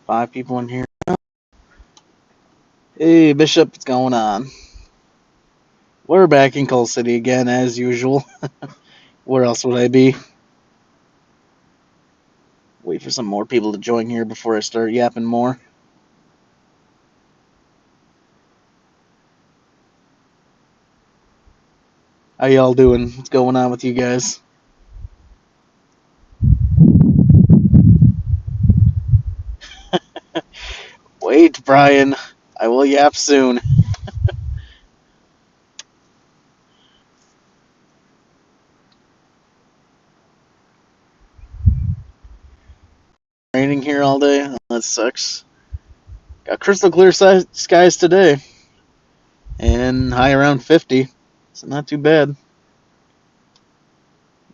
5 people in here. Hey, Bishop, what's going on? We're back in Coal City again, as usual. Where else would I be? Wait for some more people to join here before I start yapping more. How y'all doing? What's going on with you guys? Wait, Brian. I will yap soon. Raining here all day? Oh, that sucks. Got crystal clear skies today. And high around 50. So not too bad.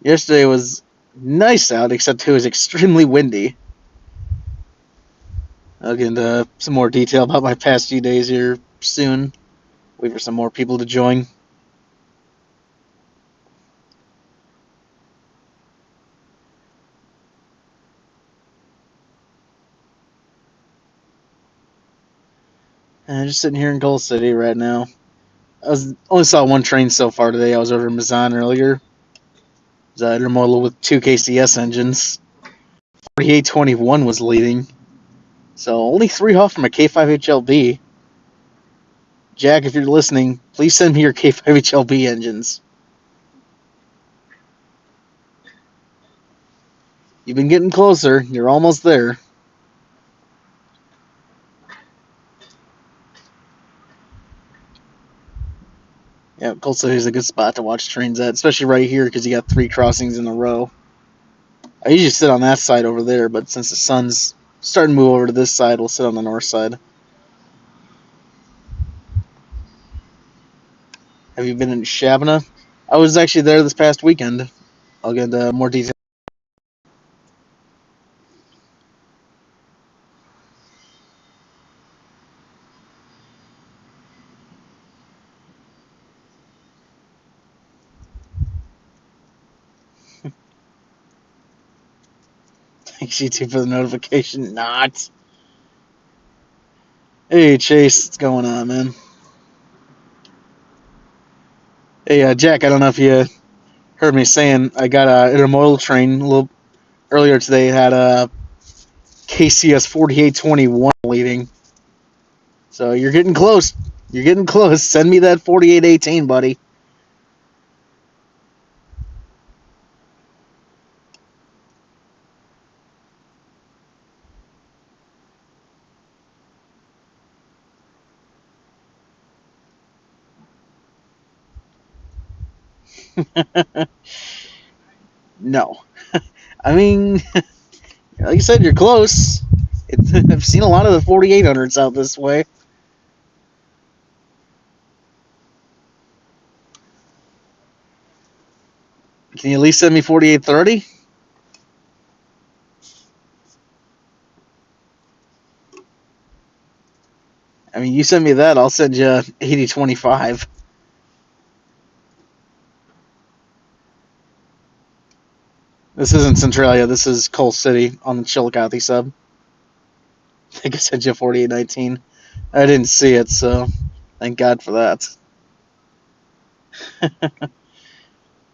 Yesterday was nice out, except it was extremely windy. I'll get into some more detail about my past few days here soon. Wait for some more people to join. Just sitting here in Gold City right now. Only saw one train so far today. I was over in Mazan earlier. It was an intermodal with 2 KCS engines. 4821 was leading. So only 3 off from a K5HLB. Jack, if you're listening, please send me your K5HLB engines. You've been getting closer. You're almost there. Yeah, Gold City is a good spot to watch trains at, especially right here because you got 3 crossings in a row. I usually sit on that side over there, but since the sun's starting to move over to this side, we'll sit on the north side. Have you been in Shabana? I was actually there this past weekend. I'll get into more detail. Thanks, YouTube, for the notification. Not. Hey, Chase, what's going on, man? Hey, Jack, I don't know if you heard me saying I got an intermodal train a little earlier today. It had a KCS 4821 leading. So you're getting close. You're getting close. Send me that 4818, buddy. No. I mean, like you said, you're close. I've seen a lot of the 4800s out this way. Can you at least send me 4830? I mean, you send me that, I'll send you 8025. This isn't Centralia. This is Coal City on the Chillicothe sub. I think I sent you 4819. I didn't see it, so thank God for that.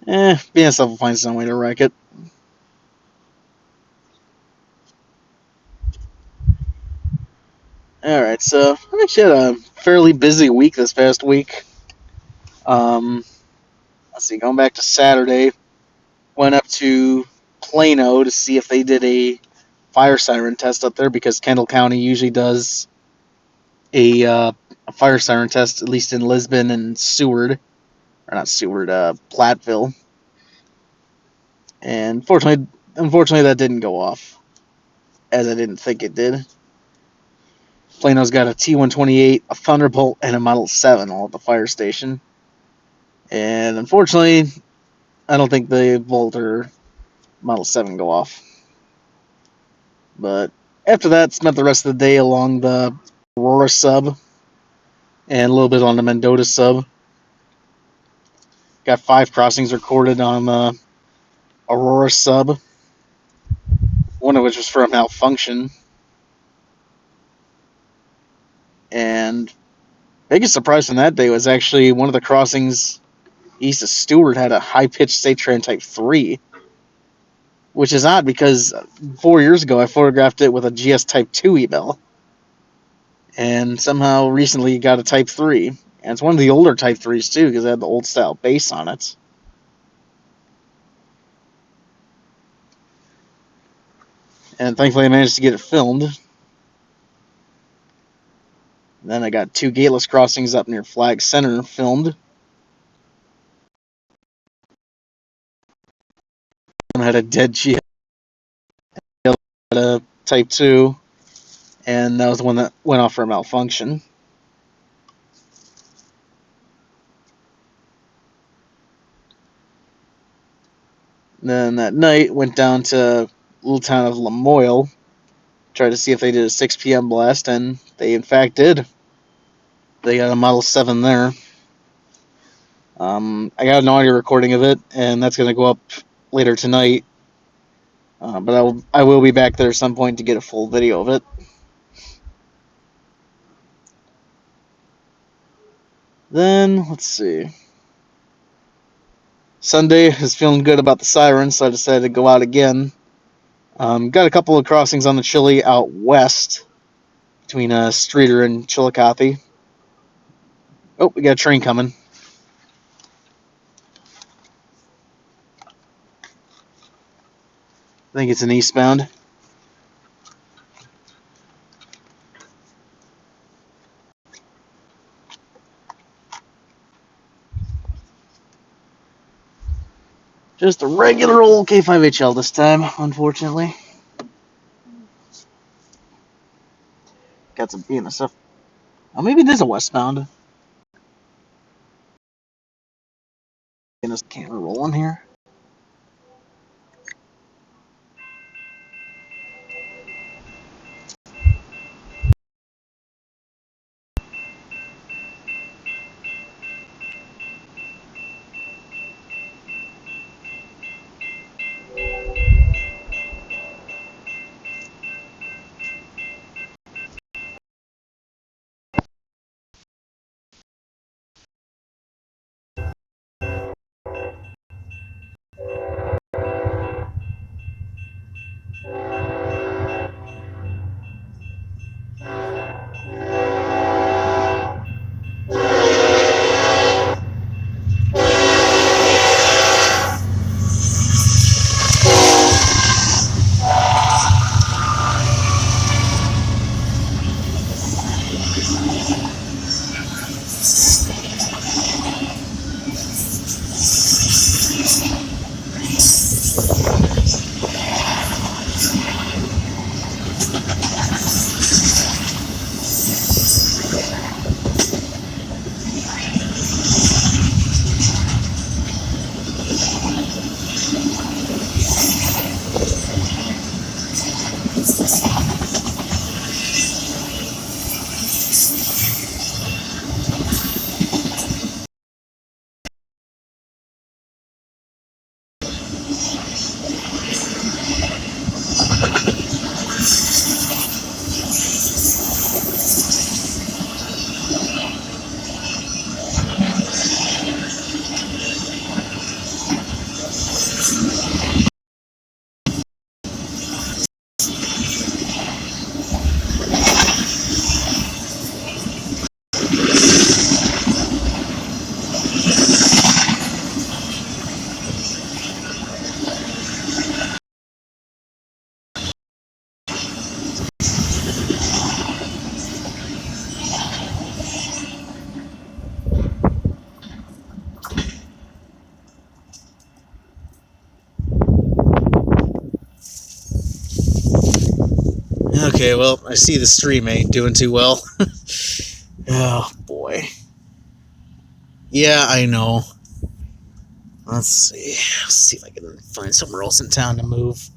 BNSF will find some way to wreck it. Alright, so I actually had a fairly busy week this past week. Let's see, going back to Saturday, went up to Plano to see if they did a fire siren test up there because Kendall County usually does a fire siren test, at least in Lisbon and Seward. Or not Seward, Platteville. And unfortunately, that didn't go off, as I didn't think it did. Plano's got a T-128, a Thunderbolt, and a Model 7 all at the fire station. And unfortunately, I don't think the Volt or Model 7 go off. But after that, spent the rest of the day along the Aurora sub and a little bit on the Mendota sub. Got 5 crossings recorded on the Aurora sub, one of which was for a malfunction. And biggest surprise from that day was actually one of the crossings east of Stewart had a high-pitched state trend type 3, which is odd because 4 years ago I photographed it with a GS type 2 eval, and somehow recently got a type 3. And it's one of the older type 3s too because it had the old style base on it. And thankfully I managed to get it filmed. Then I got 2 gateless crossings up near Flag Center filmed. One had a dead GS, the other had a type 2, and that was the one that went off for a malfunction. Then that night went down to little town of Lamoille, tried to see if they did a 6 p.m. blast, and they in fact did. They got a Model 7 there. I got an audio recording of it, and that's going to go up later tonight. But I will be back there at some point to get a full video of it. Then, let's see. Sunday is feeling good about the sirens, so I decided to go out again. Got a couple of crossings on the Chili out west between Streeter and Chillicothe. Oh, we got a train coming. I think it's an eastbound. Just a regular old K5HL this time, unfortunately. Got some BNSF. Oh, maybe it is a westbound. Getting this camera rolling here. Okay, well, I see the stream ain't doing too well. Oh, boy. Yeah, I know. Let's see. Let's see if I can find somewhere else in town to move.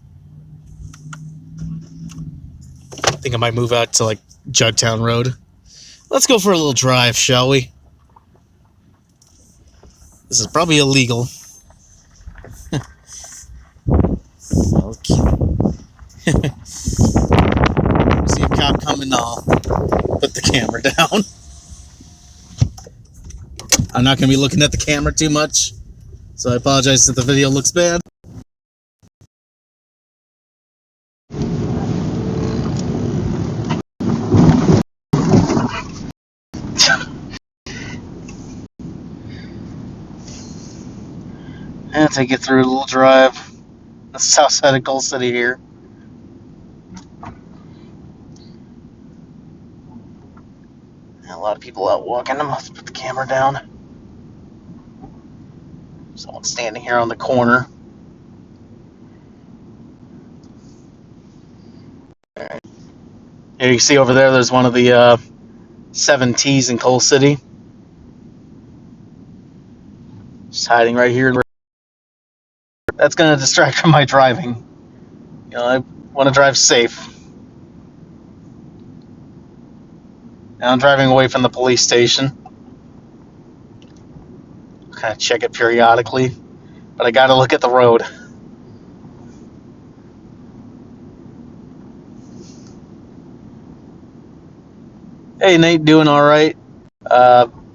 I think I might move out to, like, Jugtown Road. Let's go for a little drive, shall we? This is probably illegal. Okay. See a cop coming, I'll put the camera down. I'm not going to be looking at the camera too much, so I apologize if the video looks bad. And take you through a little drive, the south side of Gold City here. And a lot of people out walking. I'm going to put the camera down. Someone's standing here on the corner. Here you can see over there's one of the 7 T's in Coal City. Just hiding right here. That's going to distract from my driving. You know, I want to drive safe. And I'm driving away from the police station. Kind of check it periodically, but I got to look at the road. Hey, Nate, doing all right?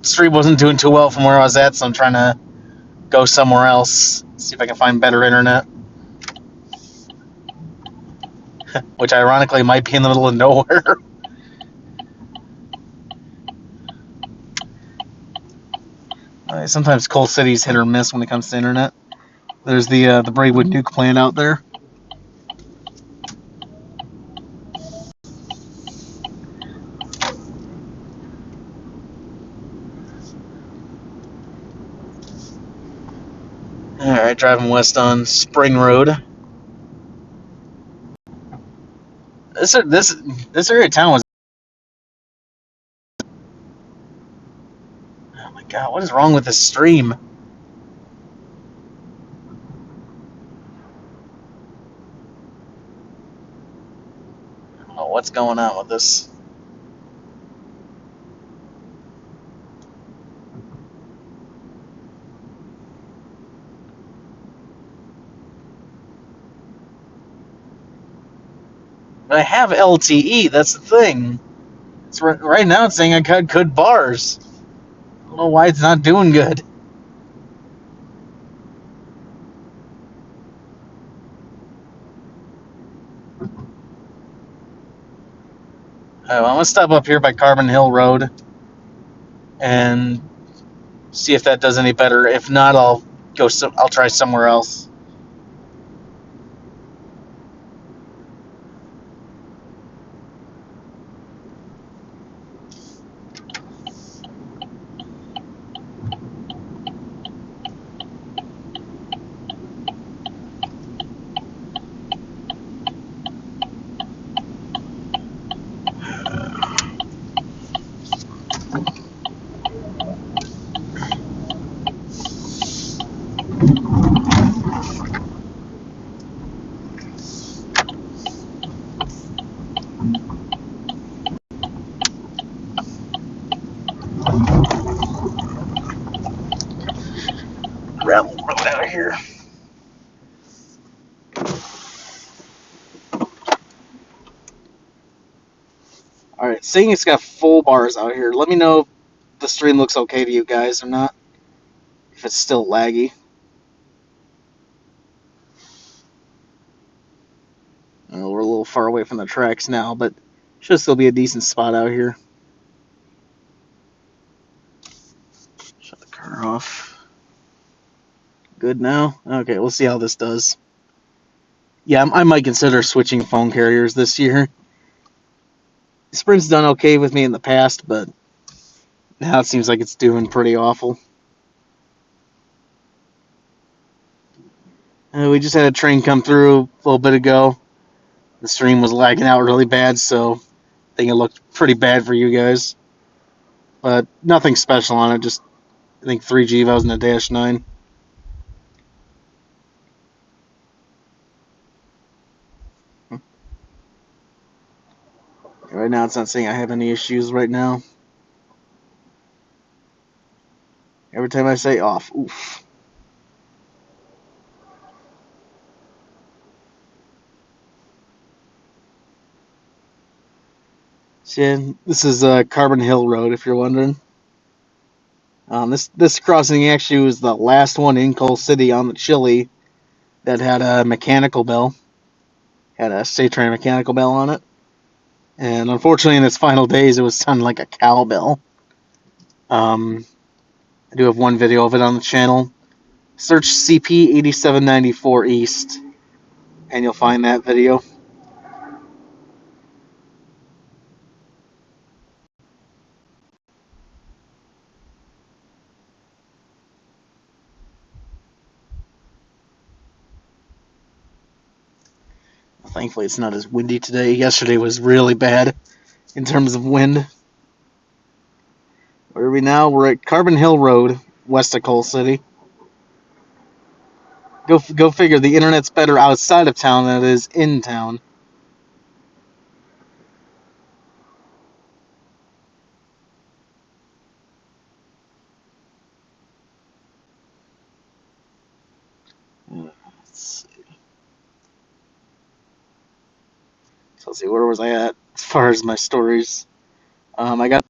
Street wasn't doing too well from where I was at, so I'm trying to go somewhere else, see if I can find better internet. Which ironically might be in the middle of nowhere. Sometimes Coal City's hit or miss when it comes to internet. There's the Braidwood nuke plant out there. All right, driving west on Spring Road. This area of town was. Oh my god, what is wrong with this stream? I don't know what's going on with this. But I have LTE. That's the thing. It's right now. It's saying I got good bars. I don't know why it's not doing good. I'm gonna stop up here by Carbon Hill Road and see if that does any better. If not, I'll try somewhere else. Gravel road out of here. Alright, seeing it's got full bars out here, let me know if the stream looks okay to you guys or not. If it's still laggy. We're a little far away from the tracks now, but should still be a decent spot out here. Shut the car off. Good now? Okay, we'll see how this does. Yeah, I might consider switching phone carriers this year. Sprint's done okay with me in the past, but now it seems like it's doing pretty awful. We just had a train come through a little bit ago. The stream was lagging out really bad, so I think it looked pretty bad for you guys. But nothing special on it, just I think 3 GVOs and a Dash 9. Right now it's not saying I have any issues right now. Every time I say off, oof. So yeah, this is Carbon Hill Road, if you're wondering. This crossing actually was the last one in Coal City on the Chili that had a mechanical bell, had a state train mechanical bell on it. And unfortunately, in its final days, it was sounding like a cowbell. I do have one video of it on the channel. Search CP 8794 East, and you'll find that video. Thankfully, it's not as windy today. Yesterday was really bad in terms of wind. Where are we now? We're at Carbon Hill Road, west of Coal City. Go figure. The internet's better outside of town than it is in town. Let's see. Where was I at as far as my stories? I got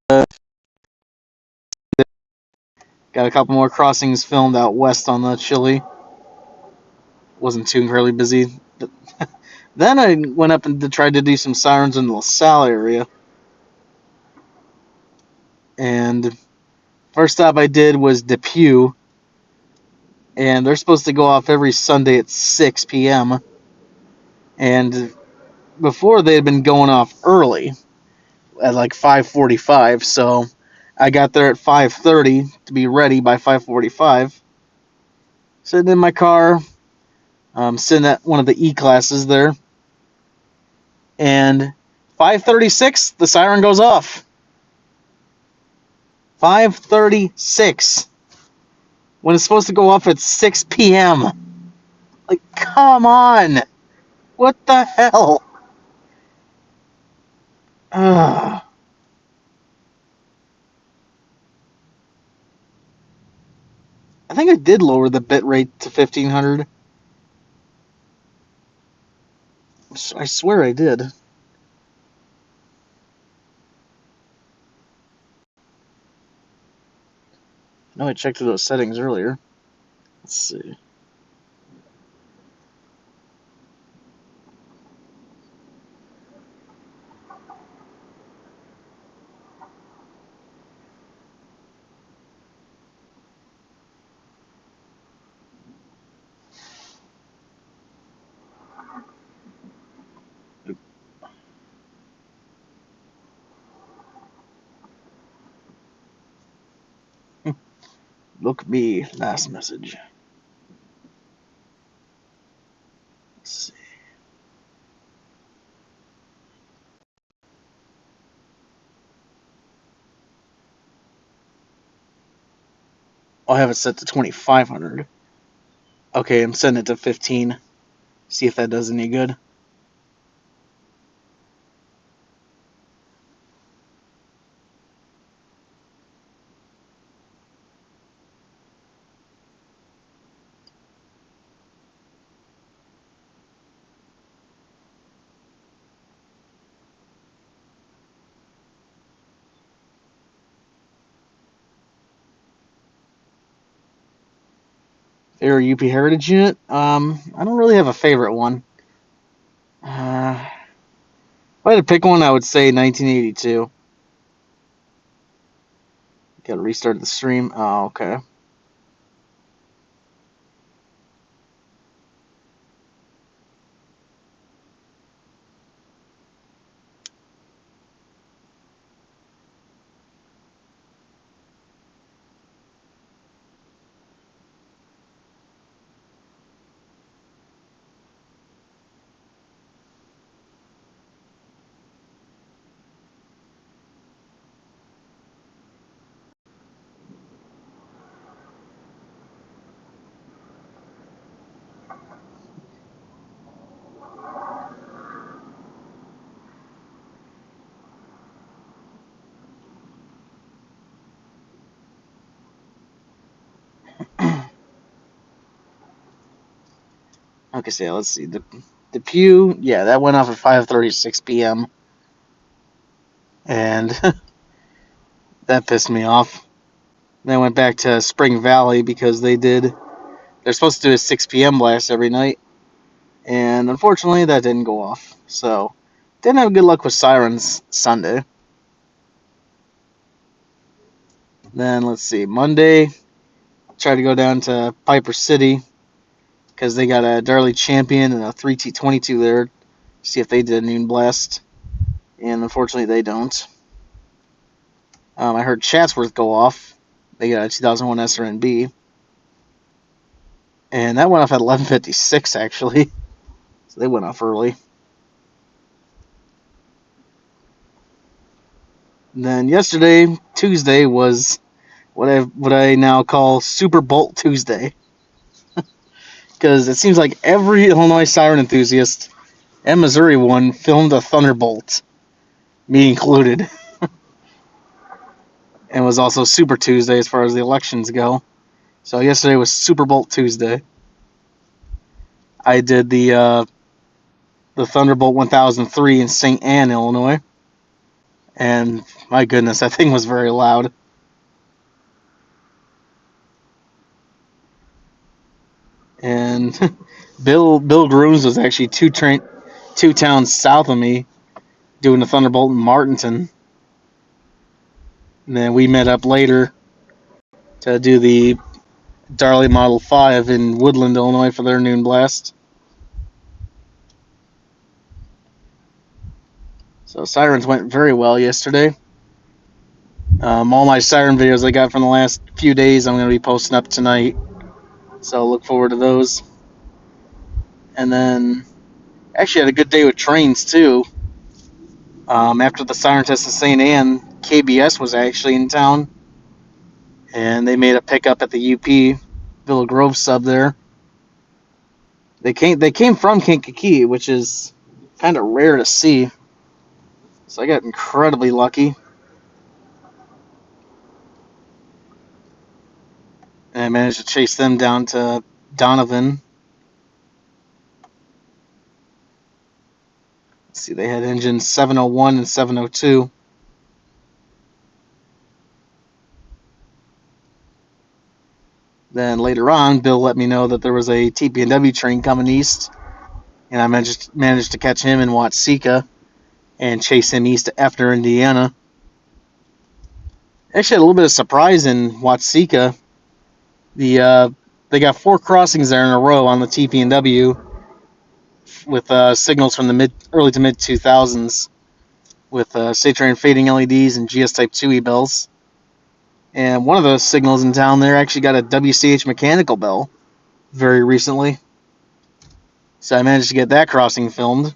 a couple more crossings filmed out west on the Chili. Wasn't too incredibly busy. Then I went up and tried to do some sirens in the LaSalle area. And first stop I did was Depew. And they're supposed to go off every Sunday at 6 p.m. And before they had been going off early at like 5:45. So I got there at 5:30 to be ready by 5:45. Sitting in my car, sitting at one of the E-classes there. And 5:36, the siren goes off. 5:36. When it's supposed to go off at 6 p.m. Like, come on. What the hell? Ugh. I think I did lower the bit rate to 1500. I swear I did. No, I checked those settings earlier. Let's see. Look me, last message. Let's see. Oh, I have it set to 2500. Okay, I'm setting it to 15. See if that does any good. Favorite UP Heritage unit? I don't really have a favorite one. If I had to pick one, I would say 1982. Gotta restart the stream. Oh, okay. Okay, so yeah, let's see. The Pew, yeah, that went off at 5:36 p.m. And that pissed me off. Then I went back to Spring Valley because they're supposed to do a 6 p.m. blast every night, and unfortunately that didn't go off. So didn't have good luck with sirens Sunday. Then let's see, Monday tried to go down to Piper City because they got a Darley Champion and a 3T22 there. See if they did a noon blast, and unfortunately they don't. I heard Chatsworth go off. They got a 2001 SRNB, and that went off at 11:56 actually. So they went off early. And then yesterday, Tuesday, was what I now call Super Bolt Tuesday, because it seems like every Illinois siren enthusiast and Missouri one filmed a Thunderbolt, me included, and was also Super Tuesday as far as the elections go. So yesterday was Super Bolt Tuesday. I did the Thunderbolt 1003 in St. Anne, Illinois, and my goodness, that thing was very loud. And Bill Grooms was actually two towns south of me doing the Thunderbolt in Martinton. And then we met up later to do the Darley Model 5 in Woodland, Illinois for their noon blast. So sirens went very well yesterday. All my siren videos I got from the last few days I'm going to be posting up tonight. So look forward to those. And then actually had a good day with trains too. After the siren test in St. Anne, KBS was actually in town, and they made a pickup at the UP Villa Grove sub there. They came from Kankakee, which is kind of rare to see. So I got incredibly lucky. And I managed to chase them down to Donovan. Let's see, they had engines 701 and 702. Then later on, Bill let me know that there was a TPNW train coming east, and I managed to catch him in Watseka and chase him east to Effner, Indiana. Actually, had a little bit of surprise in Watseka. They got 4 crossings there in a row on the TPNW with signals from the early to mid 2000s with state train fading LEDs and GS Type 2 e-bells. And one of the signals in town there actually got a WCH mechanical bell very recently. So I managed to get that crossing filmed.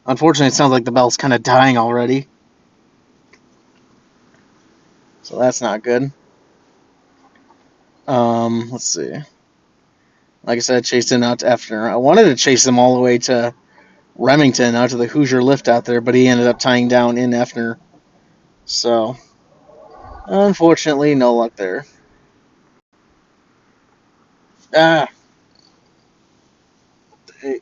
Unfortunately, it sounds like the bell's kind of dying already. So that's not good. Let's see. Like I said, I chased him out to Effner. I wanted to chase him all the way to Remington, out to the Hoosier Lift out there, but he ended up tying down in Effner. So, unfortunately, no luck there. Ah. Hey.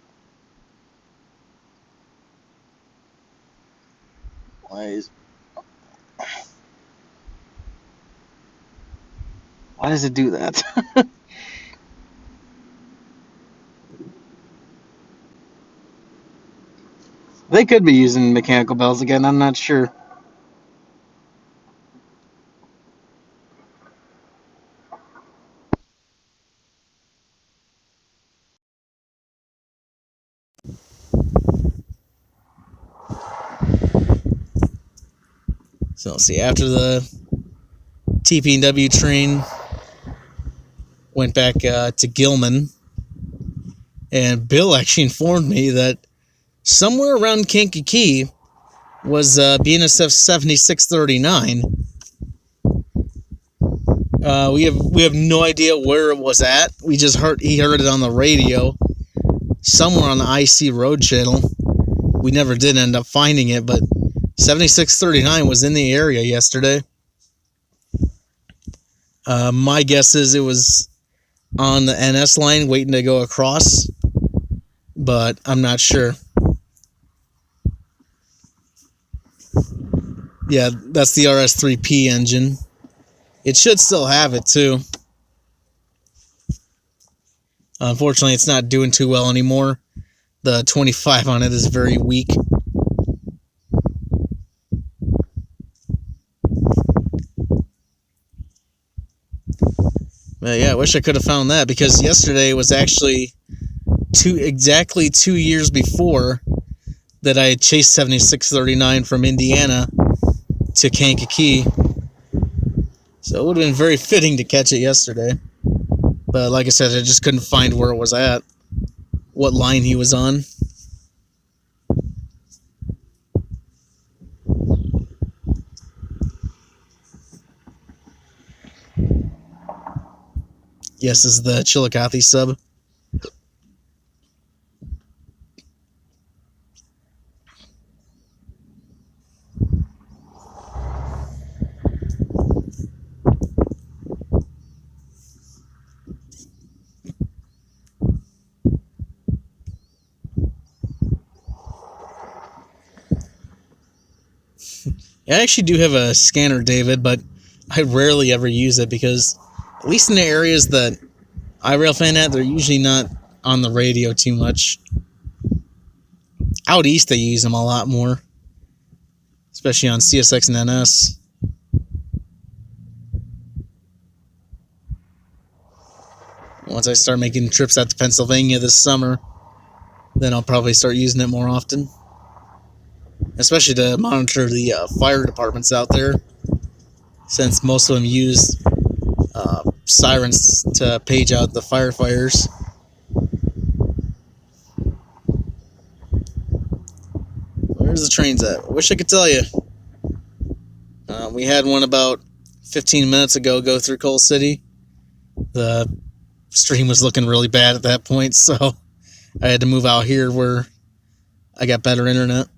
Why does it do that? They could be using mechanical bells again, I'm not sure. So, see, after the TPW train went back to Gilman, and Bill actually informed me that somewhere around Kankakee was BNSF 7639. We have no idea where it was at. He heard it on the radio somewhere on the IC Road channel. We never did end up finding it, but 7639 was in the area yesterday. My guess is it was on the NS line waiting to go across, but I'm not sure. Yeah, that's the RS3P engine. It should still have it, too. Unfortunately, it's not doing too well anymore. The 25 on it is very weak. But yeah, I wish I could have found that, because yesterday was actually exactly 2 years before that I had chased 7639 from Indiana to Kankakee. So it would have been very fitting to catch it yesterday. But like I said, I just couldn't find where it was at, what line he was on. Yes, this is the Chillicothe sub. I actually do have a scanner, David, but I rarely ever use it because, at least in the areas that I rail fan at, they're usually not on the radio too much. Out east, they use them a lot more, especially on CSX and NS. Once I start making trips out to Pennsylvania this summer, then I'll probably start using it more often. Especially to monitor the fire departments out there, since most of them use sirens to page out the firefighters. Where's the trains at? I wish I could tell you. We had one about 15 minutes ago go through Coal City. The stream was looking really bad at that point, so I had to move out here where I got better internet.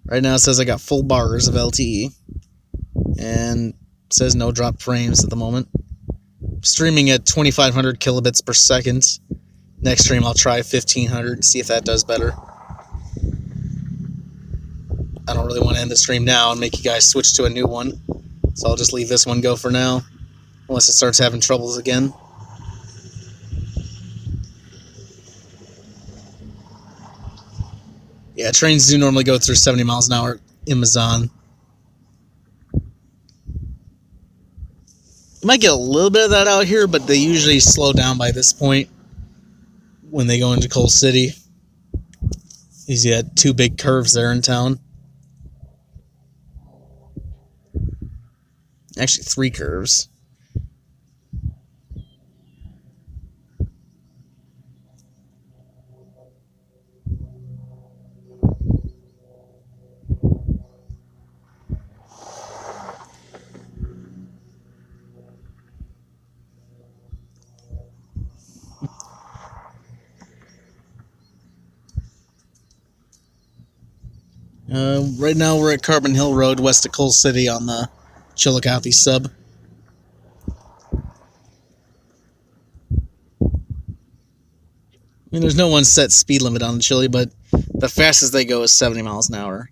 Right now it says I got full bars of LTE, and it says no drop frames at the moment. Streaming at 2500 kilobits per second. Next stream I'll try 1500, see if that does better. I don't really want to end the stream now and make you guys switch to a new one, so I'll just leave this one go for now, unless it starts having troubles again. Yeah, trains do normally go through 70 miles an hour in Mazan. You might get a little bit of that out here, but they usually slow down by this point when they go into Coal City. You had two big curves there in town. Actually, three curves. Right now we're at Carbon Hill Road, west of Coal City on the Chillicothe sub. I mean, there's no one set speed limit on the Chili, but the fastest they go is 70 miles an hour.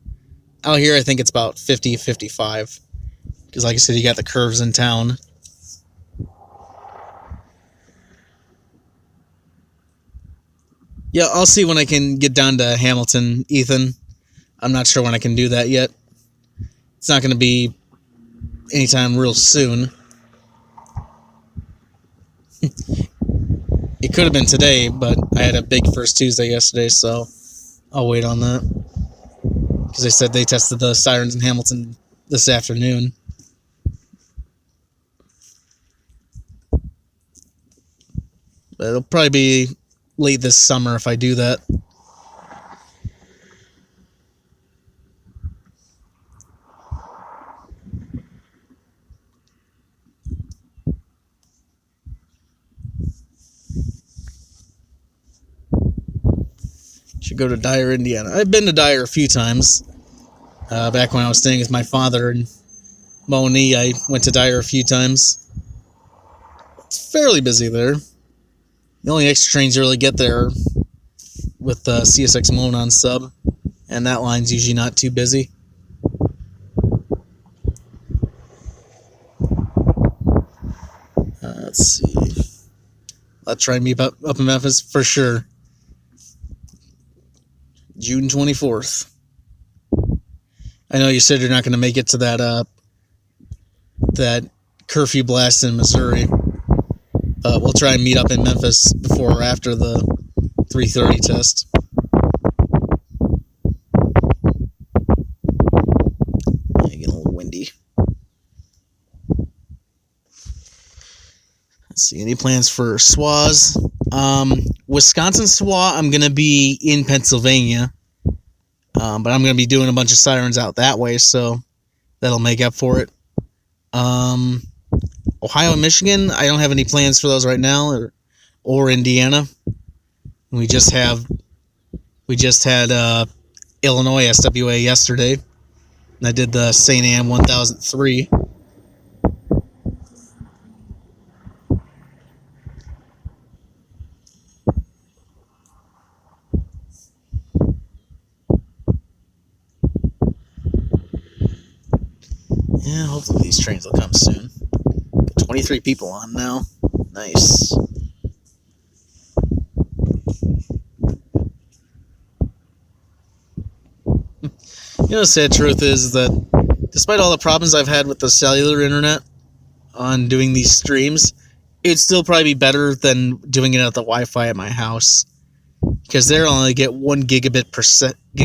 Out here, I think it's about 50, 55. Because like I said, you got the curves in town. Yeah, I'll see when I can get down to Hamilton, Ethan. I'm not sure when I can do that yet. It's not going to be anytime real soon. It could have been today, but I had a big First Tuesday yesterday, so I'll wait on that. Because they said they tested the sirens in Hamilton this afternoon. But it'll probably be late this summer if I do that. Should go to Dyer, Indiana. I've been to Dyer a few times. Back when I was staying with my father in Moni, I went to Dyer a few times. It's fairly busy there. The only extra trains you really get there with the CSX Monon sub, and that line's usually not too busy. Let's see. I'll try and meet up in Memphis for sure. June 24th. I know you said you're not going to make it to that curfew blast in Missouri. We'll try and meet up in Memphis before or after the 3:30 test. Getting a little windy. Let's see, any plans for SWAs? Wisconsin SWA, I'm going to be in Pennsylvania. But I'm going to be doing a bunch of sirens out that way, so that'll make up for it. Ohio and Michigan, I don't have any plans for those right now, or Indiana. We just had Illinois SWA yesterday, and I did the St. Anne 1003. Yeah, hopefully these trains will come soon. Got 23 people on now. Nice. The sad truth is that despite all the problems I've had with the cellular internet on doing these streams, it'd still probably be better than doing it at the Wi-Fi at my house. Because there I'll only get 1 gigabit per second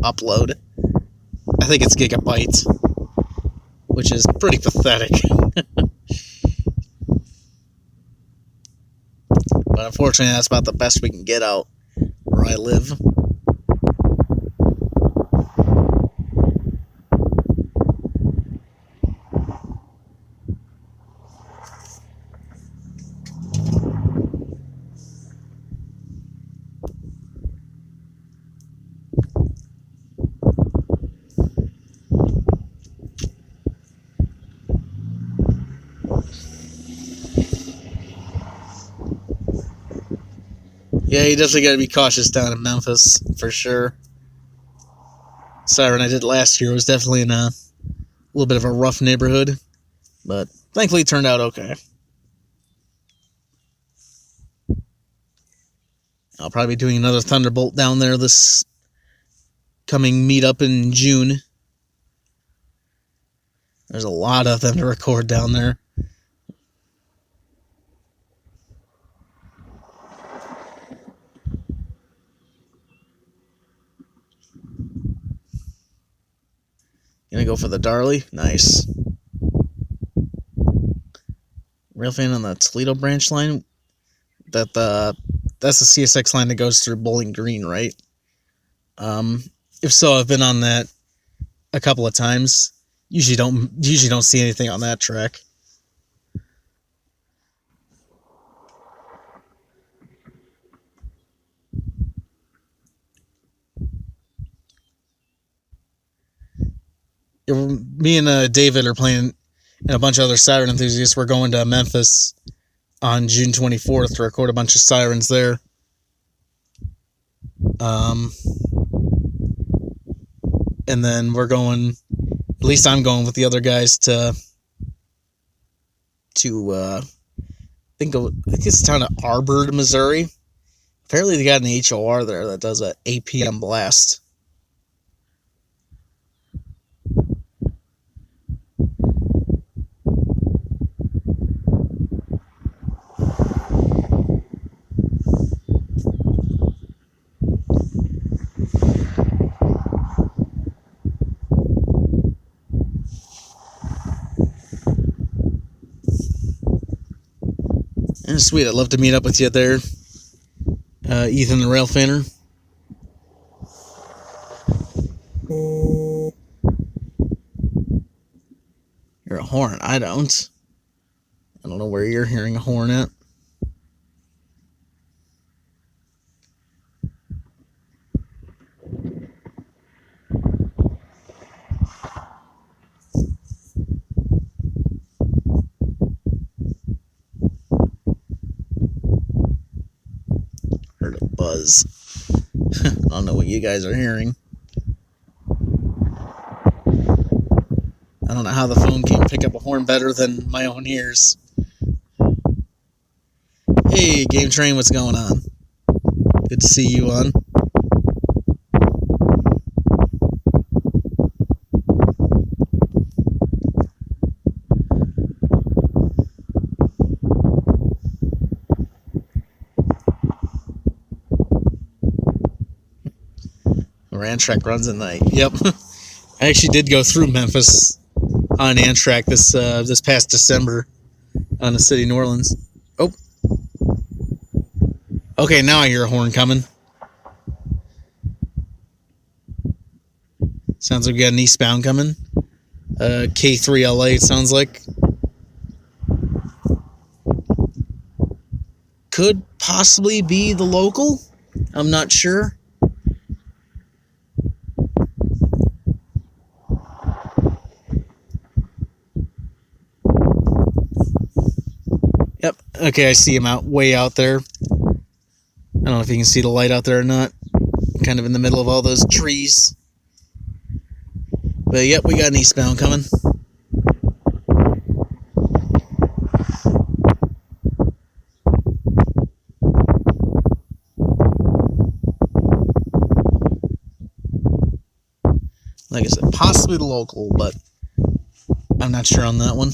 upload. I think it's gigabyte, which is pretty pathetic. But unfortunately, that's about the best we can get out where I live. Yeah, you definitely got to be cautious down in Memphis, for sure. Siren I did last year was definitely in a little bit of a rough neighborhood, but thankfully it turned out okay. I'll probably be doing another Thunderbolt down there this coming meetup in June. There's a lot of them to record down there. Gonna go for the Darley. Nice. Rail fan on the Toledo branch line. That's the CSX line that goes through Bowling Green, right? If so, I've been on that a couple of times. Usually don't see anything on that track. Me and David are playing, and a bunch of other siren enthusiasts. We're going to Memphis on June 24th to record a bunch of sirens there. And then we're going, at least I'm going with the other guys to I think it's town of Arbor, Missouri. Apparently they got an HOR there that does a 8 p.m. blast. And sweet, I'd love to meet up with you there, Ethan the Rail Fanner. You're a horn. I don't know where you're hearing a horn at. Heard a buzz. I don't know what you guys are hearing. I don't know how the phone can pick up a horn better than my own ears. Hey, Game Train, what's going on? Good to see you on. Amtrak runs at night. Yep. I actually did go through Memphis on Amtrak this past December on the city of New Orleans. Oh. Okay, now I hear a horn coming. Sounds like we got an eastbound coming. K3LA, it sounds like. Could possibly be the local. I'm not sure. Yep. Okay, I see him way out there. I don't know if you can see the light out there or not. Kind of in the middle of all those trees. But yep, we got an eastbound coming. Like I said, possibly the local, but I'm not sure on that one.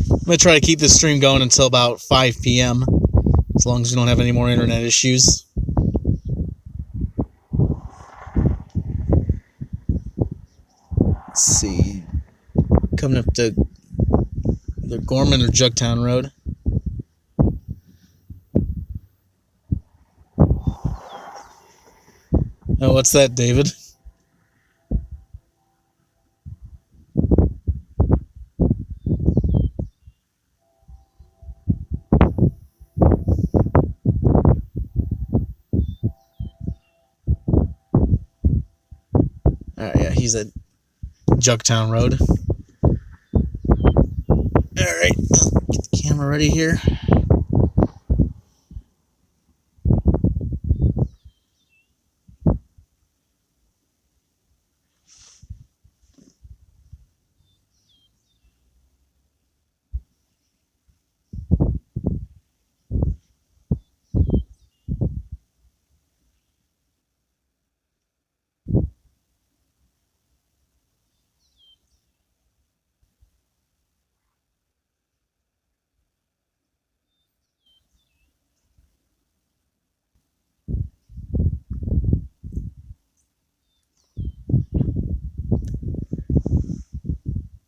I'm going to try to keep this stream going until about 5 p.m. as long as we don't have any more internet issues. Let's see. Coming up to the Gorman or Jugtown Road. Oh, what's that, David? Yeah, he's at Jugtown Road. Alright, get the camera ready here.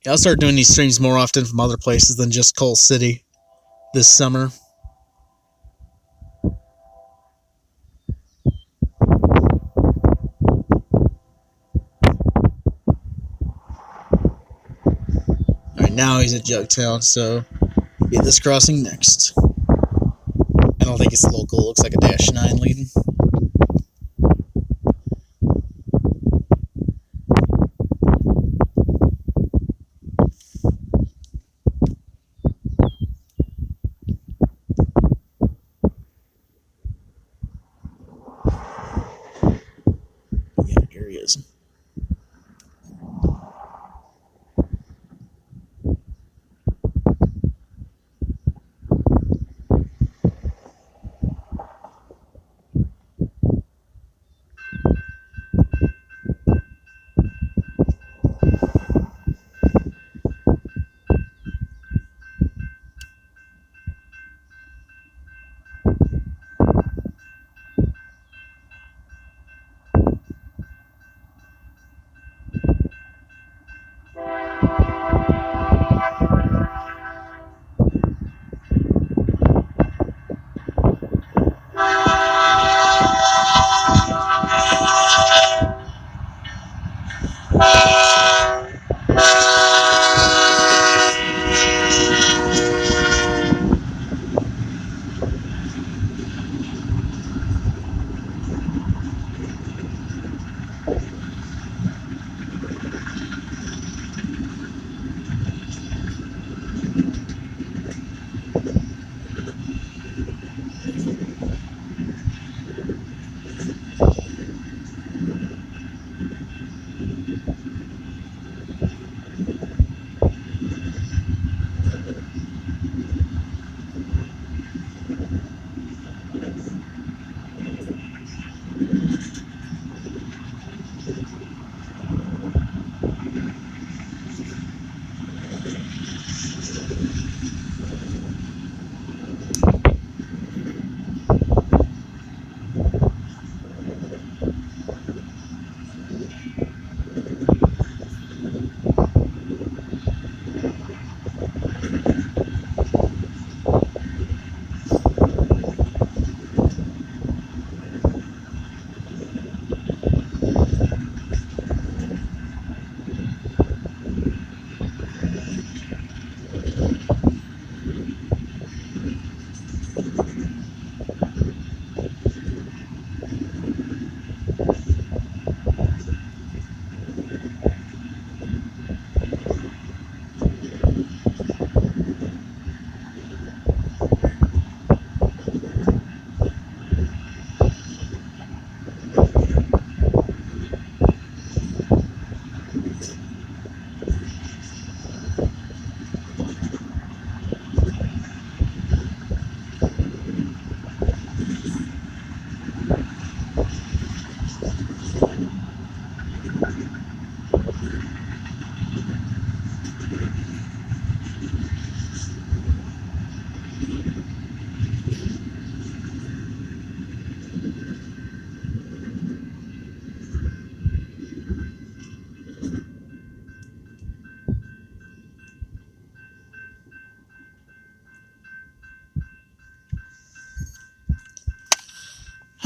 I'll start doing these streams more often from other places than just Coal City this summer. Alright, now he's at Jugtown, so get this crossing next. I don't think it's local. It looks like a -9 leading. Yeah, here he is.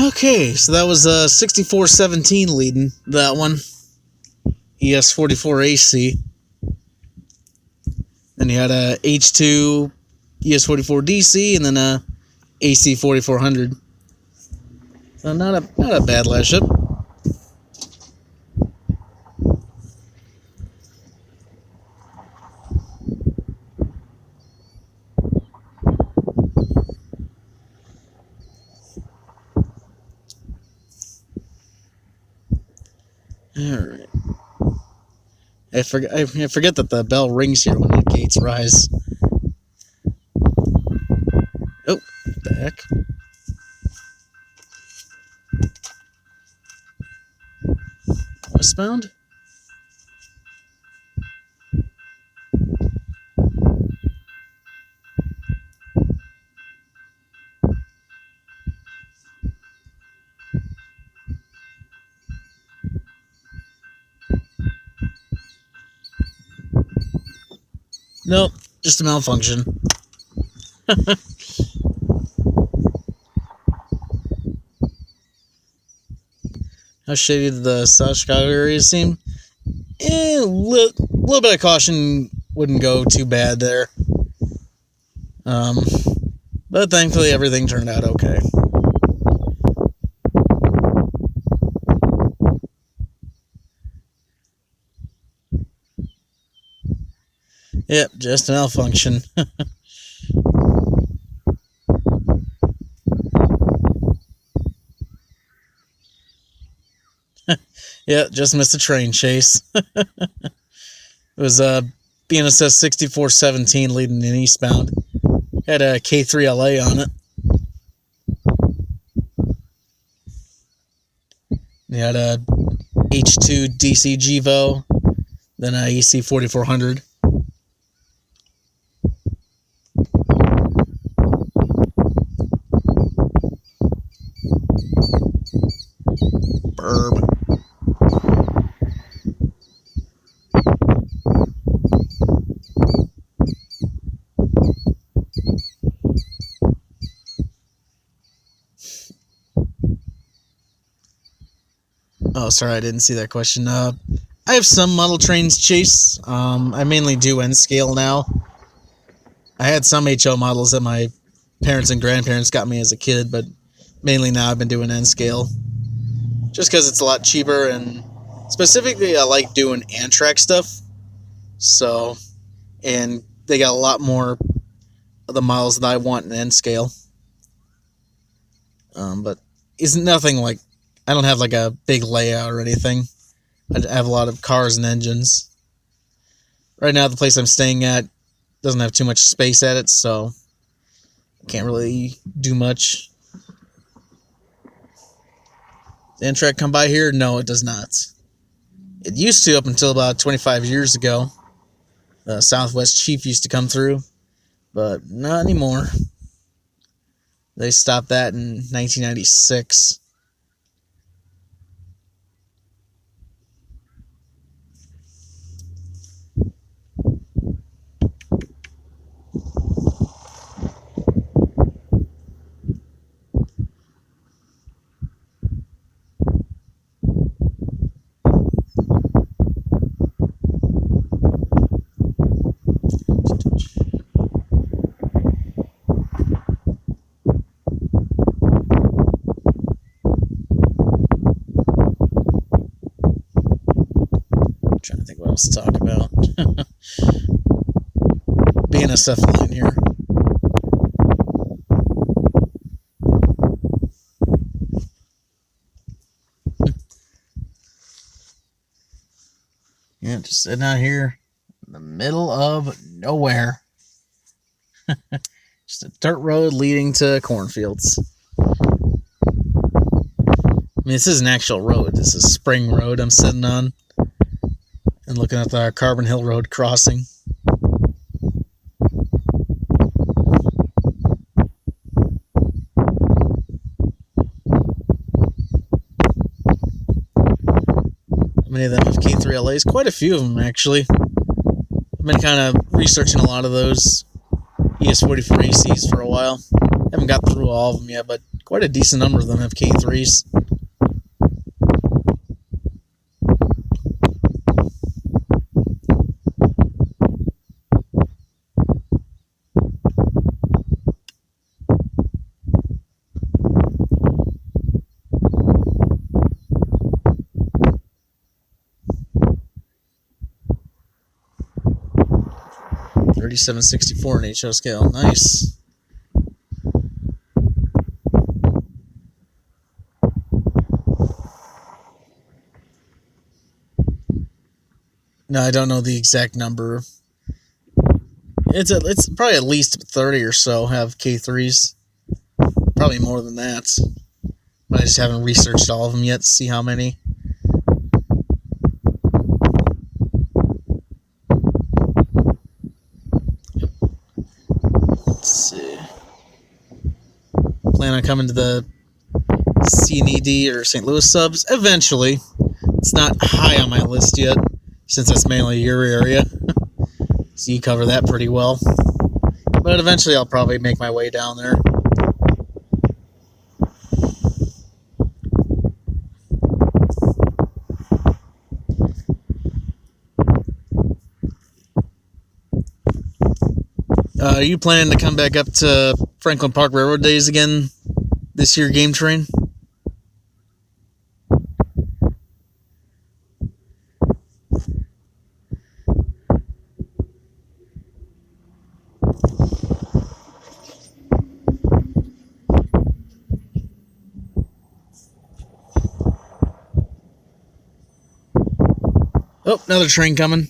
Okay, so that was 64-17 leading that one. ES44AC. Then you had a H2 ES44DC and then a AC4400. So not a bad last ship. Alright. I forget that the bell rings here when the gates rise. Oh, what the heck? Westbound? Nope, just a malfunction. How shady did the South Chicago area seem? A little bit of caution wouldn't go too bad there. But thankfully everything turned out okay. Yep, just a malfunction. Yeah, just missed a train chase. It was BNSF 6417 leading in eastbound. Had a K3LA on it. You had a H2 DC Gevo, then a EC 4400. Burb. Oh, sorry, I didn't see that question. I have some model trains chase. I mainly do N scale now. I had some HO models that my parents and grandparents got me as a kid, but mainly now I've been doing N scale. Just because it's a lot cheaper, and specifically I like doing Amtrak stuff. So, and they got a lot more of the models that I want in N scale. But isn't nothing like, I don't have like a big layout or anything. I have a lot of cars and engines. Right now, the place I'm staying at doesn't have too much space at it, so I can't really do much. Does Amtrak come by here? No, it does not. It used to up until about 25 years ago. The Southwest Chief used to come through, but not anymore. They stopped that in 1996. Trying to think what else to talk about. BNSF line here. Yeah, just sitting out here in the middle of nowhere. Just a dirt road leading to cornfields. mean, this is an actual road. This is Spring Road I'm sitting on. And looking at the Carbon Hill Road crossing. Many of them have K3LAs. Quite a few of them, actually. I've been kind of researching a lot of those ES44ACs for a while. Haven't got through all of them yet, but quite a decent number of them have K3s. .3764 in HO scale. Nice. No, I don't know the exact number. It's probably at least 30 or so have K3s. Probably more than that. But I just haven't researched all of them yet to see how many. Let's see. Plan on coming to the CNED or St. Louis subs eventually. It's not high on my list yet, since that's mainly your area. So you cover that pretty well. But eventually I'll probably make my way down there. Are you planning to come back up to Franklin Park Railroad Days again this year, Game Train? Oh, another train coming.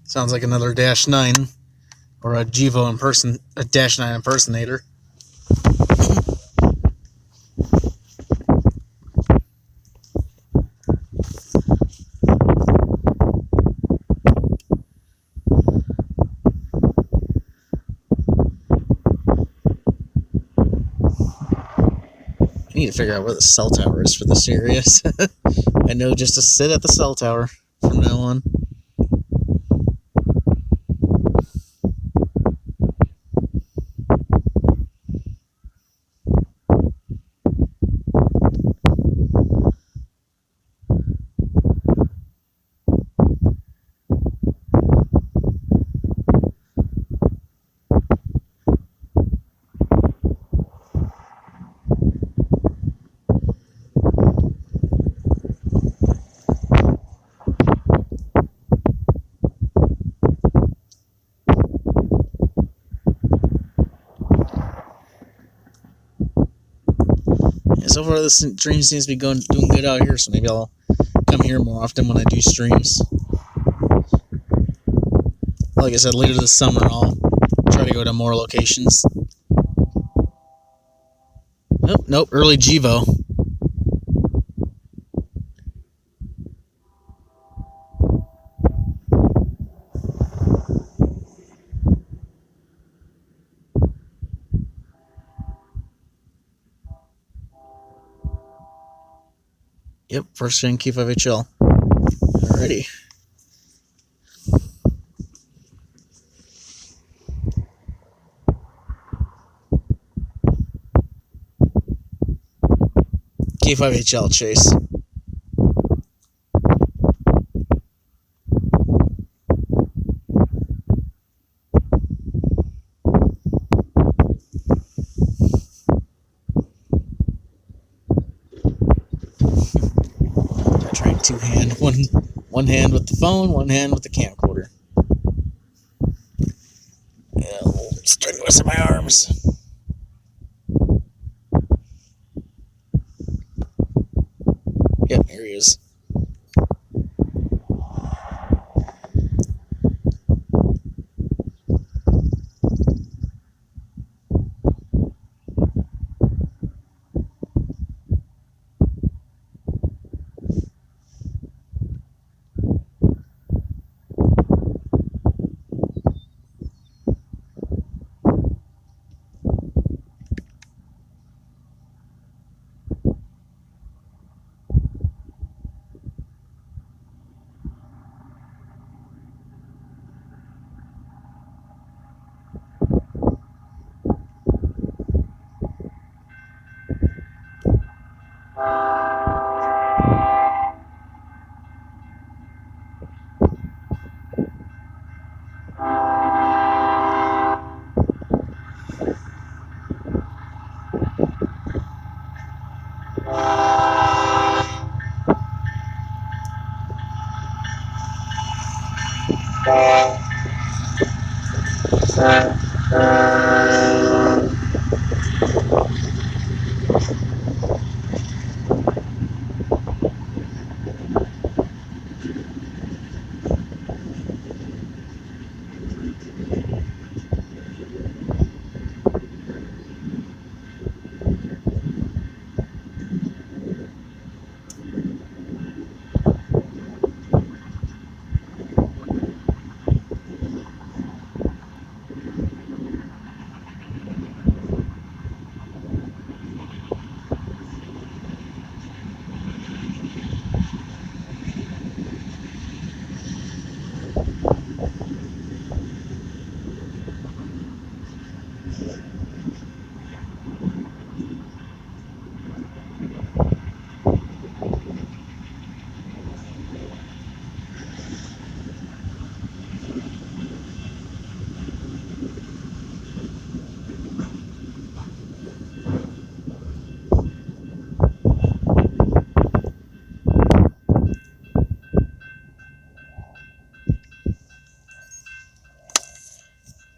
Sounds like another Dash 9 or a Dash 9 impersonator. I need to figure out where the cell tower is for this area. I know just to sit at the cell tower from now on. So far, this stream seems to be doing good out here, so maybe I'll come here more often when I do streams. Like I said, later this summer, I'll try to go to more locations. Nope, early Gevo. Yep, first gen Q5HL. Alrighty. Q5HL chase. Two-hand, one hand with the phone, one hand with the camcorder. Yeah, we'll start twisting my arms. Yep, here he is.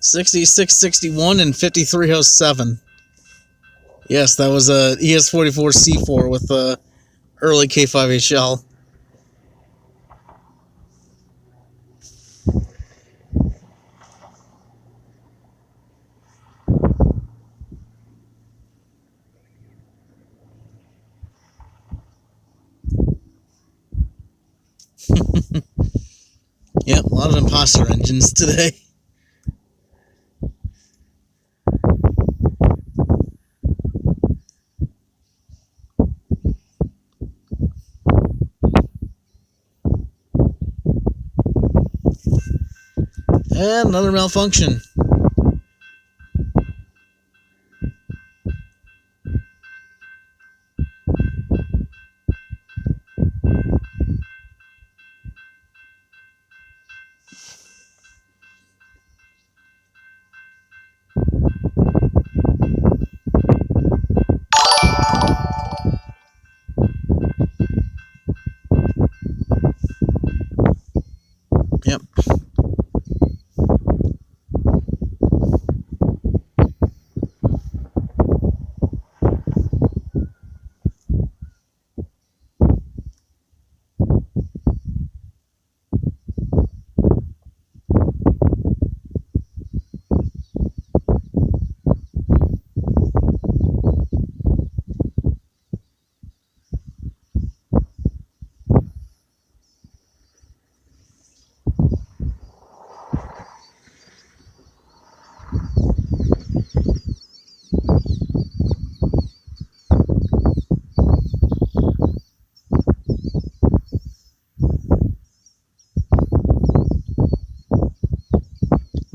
$66.61 and $53.07. Yes, that was a ES44C4 with a early K5HL. Yep, a lot of imposter engines today. And another malfunction. Yep.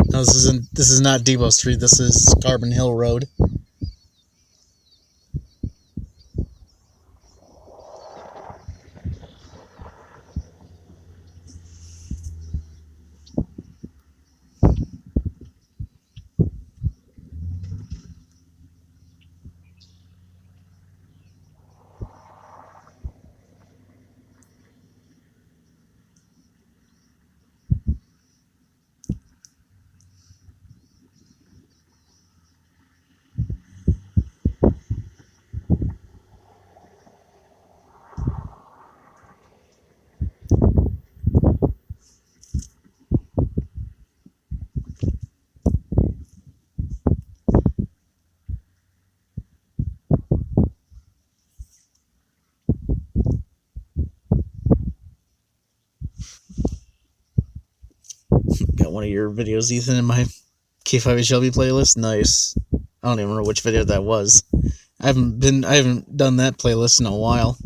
No, this is not Depot Street. This is Carbon Hill Road. got one of your videos, Ethan, in my K5HLB playlist. Nice. I don't even remember which video that was. I haven't done that playlist in a while.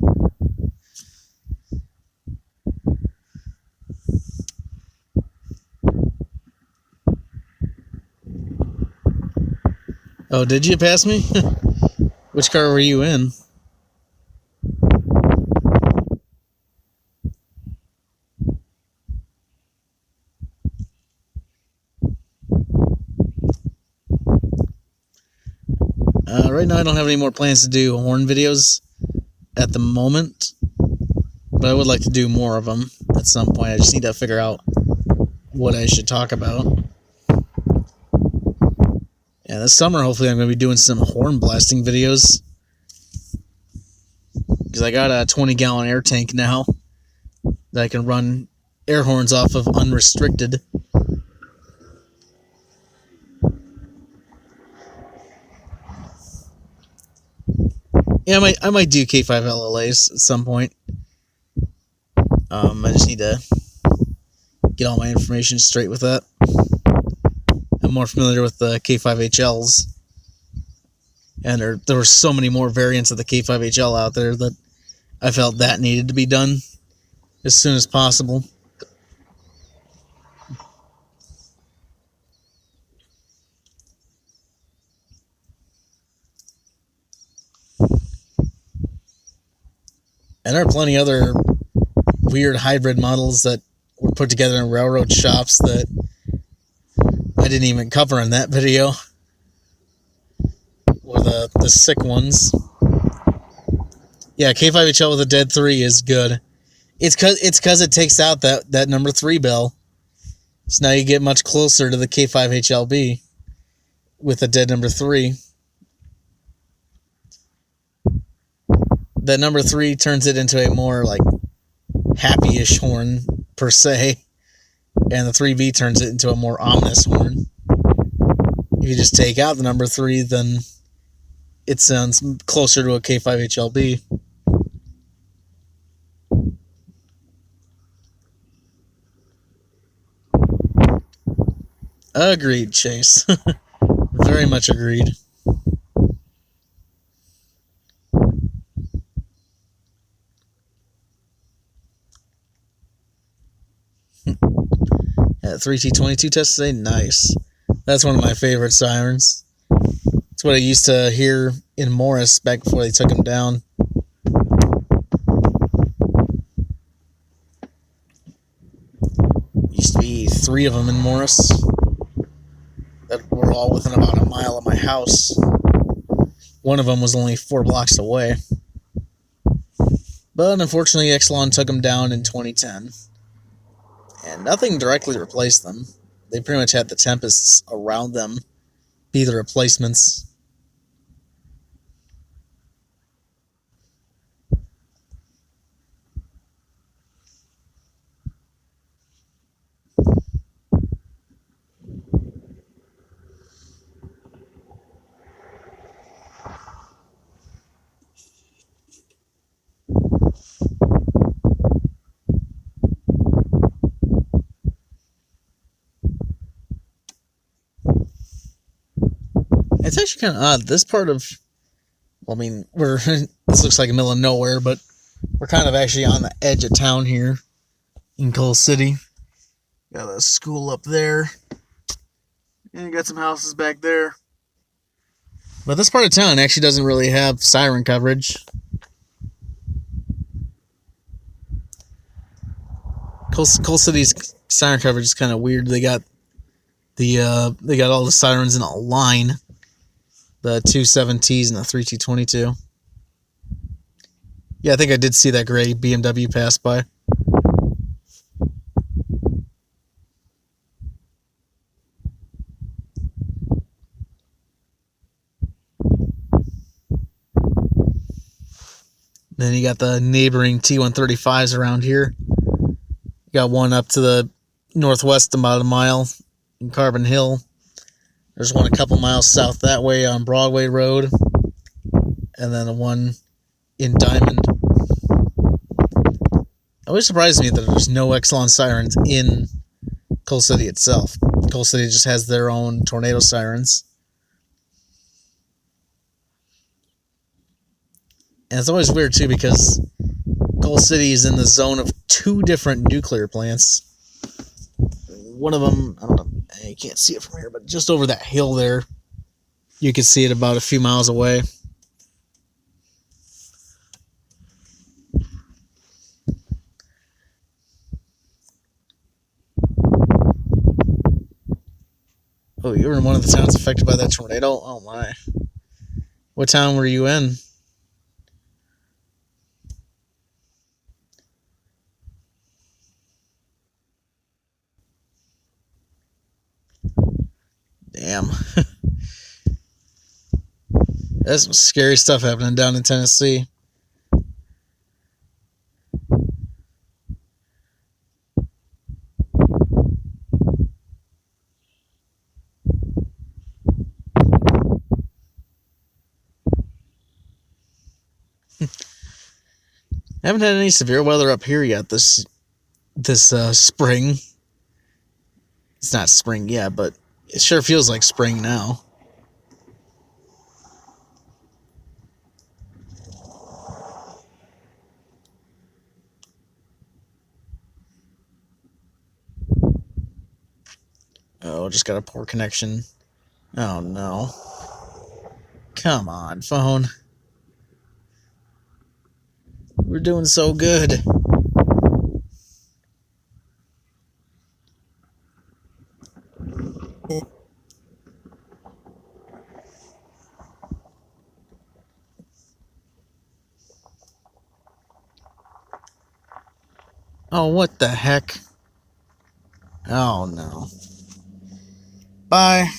Oh, did you pass me? Which car were you in? Right now I don't have any more plans to do horn videos at the moment, but I would like to do more of them at some point. I just need to figure out what I should talk about. Yeah, this summer hopefully I'm going to be doing some horn blasting videos, because I got a 20-gallon air tank now that I can run air horns off of unrestricted. Yeah, I might do K5 LLAs at some point. I just need to get all my information straight with that. I'm more familiar with the K5HLs, and there were so many more variants of the K5HL out there that I felt that needed to be done as soon as possible. And there are plenty other weird hybrid models that were put together in railroad shops that I didn't even cover in that video, or the sick ones. Yeah, K5HL with a dead 3 is good. It's cause it takes out that number 3 bell. So now you get much closer to the K5HLB with a dead number 3. That number 3 turns it into a more like happy-ish horn per se, and the 3B turns it into a more ominous horn. If you just take out the number 3, then it sounds closer to a K5HLB. Agreed, Chase. Very much agreed. At 3T22 test today, nice. That's one of my favorite sirens. It's what I used to hear in Morris back before they took him down. Used to be 3 of them in Morris that were all within about a mile of my house. One of them was only 4 blocks away. But unfortunately, Exelon took them down in 2010. And nothing directly replaced them. They pretty much had the Tempests around them be the replacements. It's actually kind of odd. This part of, well, I mean, this looks like the middle of nowhere, but we're kind of actually on the edge of town here in Coal City. Got a school up there, and you got some houses back there. But this part of town actually doesn't really have siren coverage. Coal City's siren coverage is kind of weird. They got all the sirens in a line. The 2 7Ts and the 3 T22. Yeah, I think I did see that gray BMW pass by. Then you got the neighboring T135s around here. You got one up to the northwest about a mile in Carbon Hill. There's one a couple miles south that way on Broadway Road. And then the one in Diamond. It always surprises me that there's no Exelon sirens in Coal City itself. Coal City just has their own tornado sirens. And it's always weird, too, because Coal City is in the zone of 2 different nuclear plants. One of them, I don't know, you can't see it from here, but just over that hill there, you can see it about a few miles away. Oh, you were in one of the towns affected by that tornado? Oh, my. What town were you in? Damn. That's some scary stuff happening down in Tennessee. Haven't had any severe weather up here yet this spring. It's not spring yet, but it sure feels like spring now. Oh, just got a poor connection. Oh, no. Come on, phone. We're doing so good. Oh, what the heck? Oh, no. Bye.